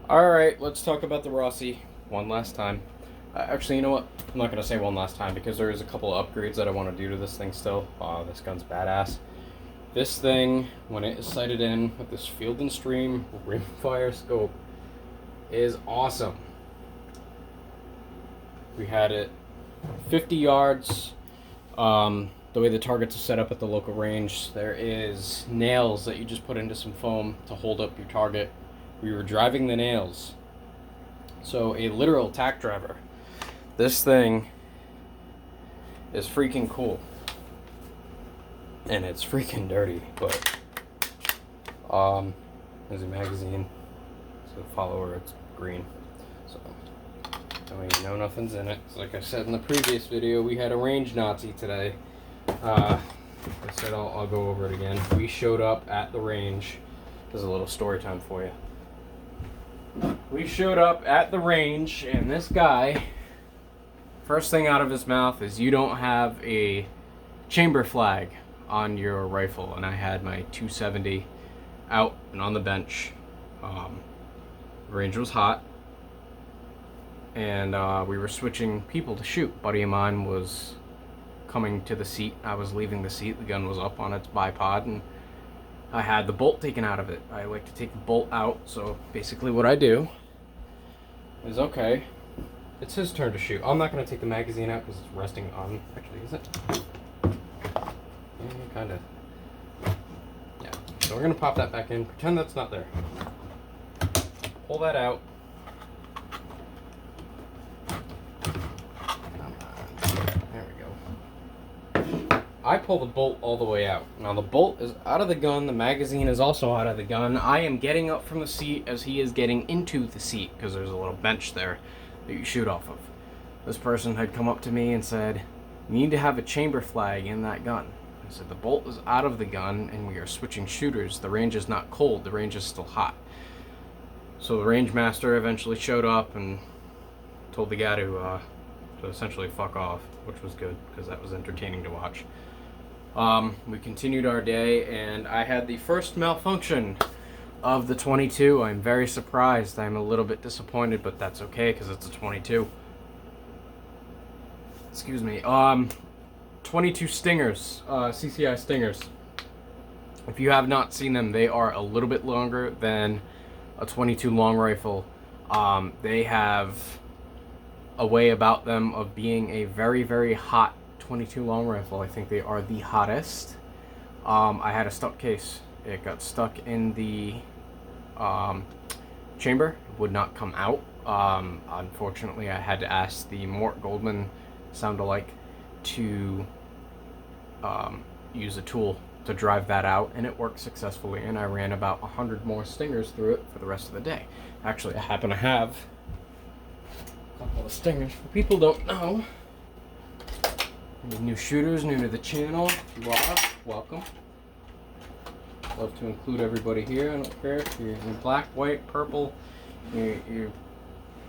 Alright, let's talk about the Rossi one last time. Actually, you know what? I'm not going to say one last time because there is a couple of upgrades that I want to do to this thing still. This gun's badass. This thing, when it is sighted in with this Field and Stream rimfire scope, is awesome. We had it 50 yards. The way the targets are set up at the local range, there is nails that you just put into some foam to hold up your target. We were driving the nails. So a literal tack driver. This thing is freaking cool. And it's freaking dirty, but there's a magazine. So the follower, it's green. So you know nothing's in it. So like I said in the previous video, we had a range Nazi today. I said I'll go over it again. We showed up at the range. There's a little story time for you. We showed up at the range, and this guy, first thing out of his mouth is, "You don't have a chamber flag on your rifle." And I had my 270 out and on the bench. The range was hot, and we were switching people to shoot. A buddy of mine was coming to the seat. I was leaving the seat. The gun was up on its bipod, and I had the bolt taken out of it. I like to take the bolt out, so basically what I do is, okay, it's his turn to shoot. I'm not going to take the magazine out because it's resting on... Actually, is it? Yeah, kind of. Yeah. So we're going to pop that back in. Pretend that's not there. Pull that out. There we go. I pull the bolt all the way out. Now the bolt is out of the gun. The magazine is also out of the gun. I am getting up from the seat as he is getting into the seat because there's a little bench there that you shoot off of. This person had come up to me and said, "You need to have a chamber flag in that gun." I said, "The bolt is out of the gun and we are switching shooters. The range is not cold. The range is still hot." So the range master eventually showed up and told the guy to essentially fuck off, which was good because that was entertaining to watch. We continued our day, and I had the first malfunction of the 22. I'm very surprised. I'm a little bit disappointed, but that's okay because it's a 22. Excuse me. 22 Stingers, CCI Stingers. If you have not seen them, they are a little bit longer than a 22 long rifle. They have a way about them of being a very, very hot 22 long rifle. I think they are the hottest. I had a stuck case. It got stuck in the chamber. It would not come out. Unfortunately, I had to ask the Mort Goldman sound-alike to use a tool to drive that out, and it worked successfully, and I ran about 100 more Stingers through it for the rest of the day. Actually, I happen to have a couple of Stingers. For people who don't know, any new shooters, new to the channel, if you are, welcome. Love to include everybody here. I don't care if you're black, white, purple, you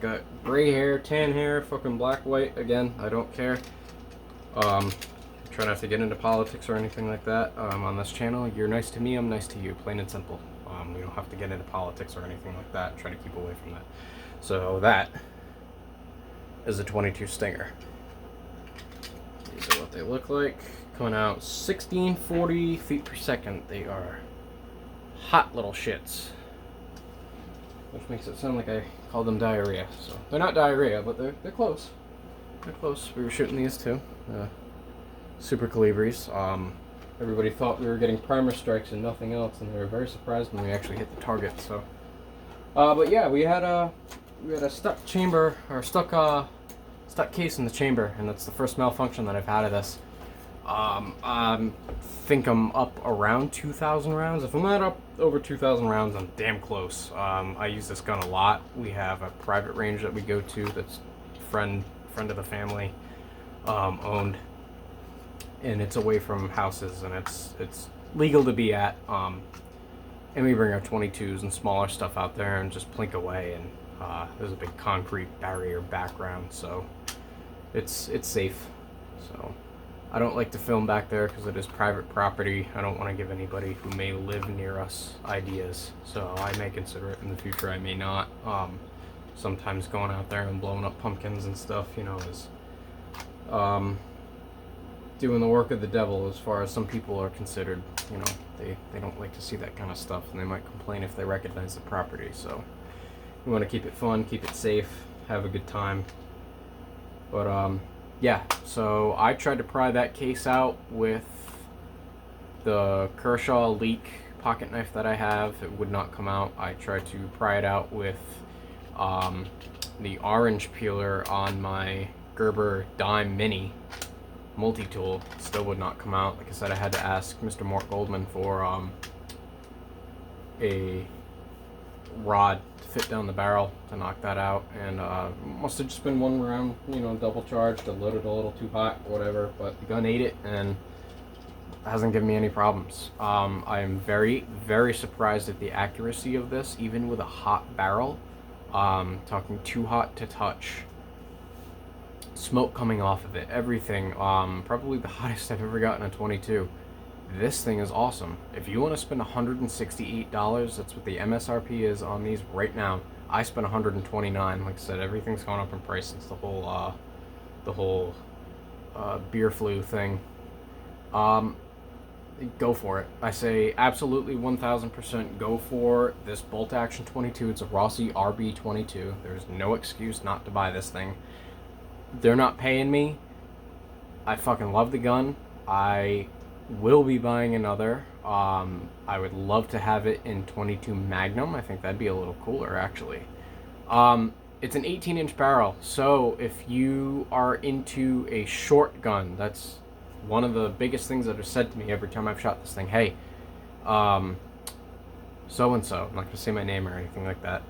got gray hair, tan hair, fucking black, white, again, I don't care. Try not to get into politics or anything like that on this channel. You're nice to me, I'm nice to you, plain and simple. We don't have to get into politics or anything like that. Try to keep away from that. So that is a 22 Stinger. These are what they look like. Coming out 1640 feet per second. They are hot little shits. Which makes it sound like I called them diarrhea. So they're not diarrhea, but they're close. They're close. We were shooting these too. Super Calibris. Everybody thought we were getting primer strikes and nothing else, and they were very surprised when we actually hit the target. So, but yeah, we had a stuck chamber or stuck case in the chamber, and that's the first malfunction that I've had of this. I think I'm up around 2,000 rounds. If I'm not up over 2,000 rounds, I'm damn close. I use this gun a lot. We have a private range that we go to that's friend of the family owned, and it's away from houses, and it's legal to be at. And we bring our 22s and smaller stuff out there and just plink away, and there's a big concrete barrier background, so it's safe. So I don't like to film back there because it is private property. I don't want to give anybody who may live near us ideas. So I may consider it in the future. I may not. Sometimes going out there and blowing up pumpkins and stuff, you know, is doing the work of the devil as far as some people are considered. You know, they don't like to see that kind of stuff, and they might complain if they recognize the property. So we want to keep it fun, keep it safe, have a good time. But yeah, so I tried to pry that case out with the Kershaw Leak pocket knife that I have. It would not come out. I tried to pry it out with the orange peeler on my Gerber Dime Mini multi-tool. Still would not come out. Like I said, I had to ask Mr. Mort Goldman for a rod to fit down the barrel to knock that out, and must have just been one round, you know, double charged, loaded a little too hot, whatever, but the gun ate it and hasn't given me any problems. I am very, very surprised at the accuracy of this, even with a hot barrel. Talking too hot to touch. Smoke coming off of it, everything. Probably the hottest I've ever gotten a 22. This thing is awesome. If you want to spend $168, that's what the MSRP is on these right now. I spent $129. Like I said, everything's gone up in price since the whole beer flu thing. Go for it. I say absolutely 1000% go for this bolt action 22. It's a Rossi rb22. There's no excuse not to buy this thing. They're not paying me. I fucking love the gun. I will be buying another. I would love to have it in 22 Magnum. I think that'd be a little cooler, actually. It's an 18-inch barrel, so if you are into a short gun, that's one of the biggest things that are said to me every time I've shot this thing. Hey, so-and-so, I'm not going to say my name or anything like that.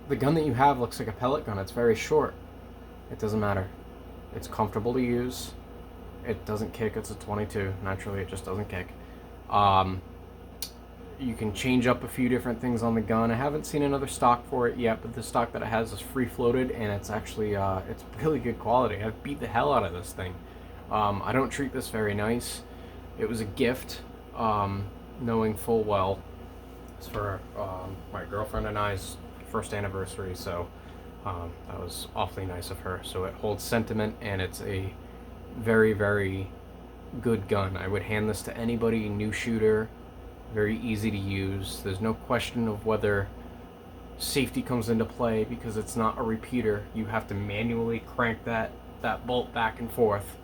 The gun that you have looks like a pellet gun. It's very short. It doesn't matter. It's comfortable to use. It doesn't kick. It's a 22. Naturally, it just doesn't kick. You can change up a few different things on the gun. I haven't seen another stock for it yet, but the stock that it has is free floated, and it's actually it's really good quality. I've beat the hell out of this thing. I don't treat this very nice. It was a gift, knowing full well it's for my girlfriend and I's first anniversary, so that was awfully nice of her. So it holds sentiment, and it's a very, very good gun. I would hand this to anybody, new shooter, very easy to use. There's no question of whether safety comes into play because it's not a repeater. You have to manually crank that bolt back and forth.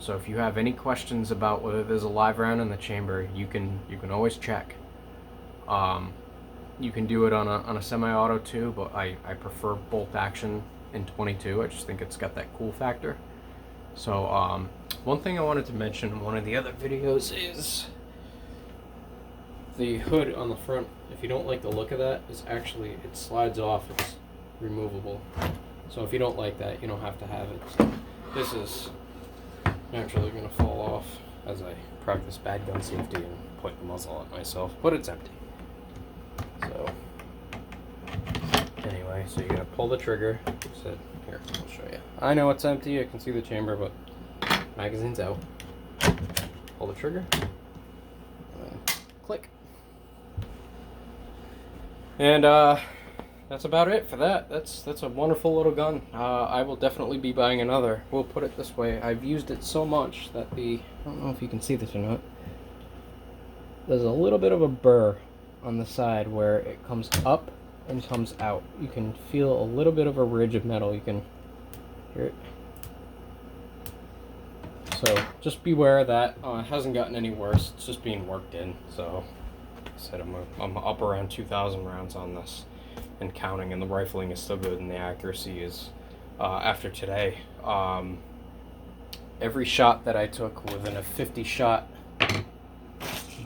So if you have any questions about whether there's a live round in the chamber, you can always check. You can do it on a semi-auto too, but I prefer bolt action in 22. I just think it's got that cool factor. So one thing I wanted to mention in one of the other videos is the hood on the front. If you don't like the look of that, it's actually, it slides off. It's removable. So if you don't like that, you don't have to have it. So this is naturally going to fall off as I practice bad gun safety and point the muzzle at myself, but it's empty. So anyway, so you're going to pull the trigger. So here, I'll show you. I know it's empty, I can see the chamber, but magazine's out. Pull the trigger, and then click. And that's about it for that. That's a wonderful little gun. I will definitely be buying another. We'll put it this way. I've used it so much that I don't know if you can see this or not. There's a little bit of a burr on the side where it comes up and comes out. You can feel a little bit of a ridge of metal. You can hear it. So just beware of that. It hasn't gotten any worse. It's just being worked in. So like I said, I'm up around 2,000 rounds on this and counting, and the rifling is still good, and the accuracy is after today. Every shot that I took within a 50 shot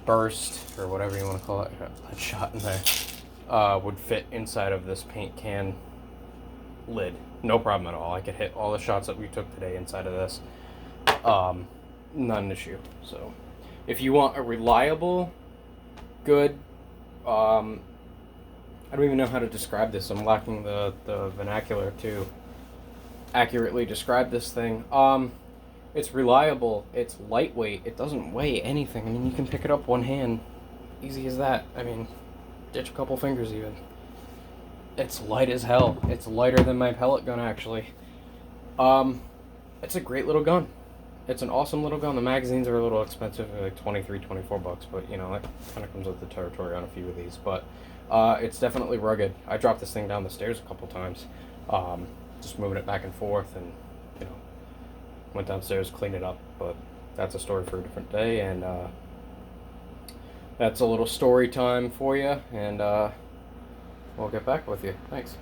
burst, or whatever you want to call it, a shot in there, would fit inside of this paint can lid. No problem at all. I could hit all the shots that we took today inside of this. Not an issue. So if you want a reliable, good, I don't even know how to describe this. I'm lacking the vernacular to accurately describe this thing. It's reliable. It's lightweight. It doesn't weigh anything. I mean, you can pick it up one hand. Easy as that. I mean, ditch a couple fingers even. It's light as hell. It's lighter than my pellet gun, actually. It's a great little gun. It's an awesome little gun. The magazines are a little expensive, like 23, 24 bucks, but you know, that kind of comes with the territory on a few of these. But it's definitely rugged. I dropped this thing down the stairs a couple times, just moving it back and forth, and you know, went downstairs, cleaned it up. But that's a story for a different day, and that's a little story time for you, and we'll get back with you. Thanks.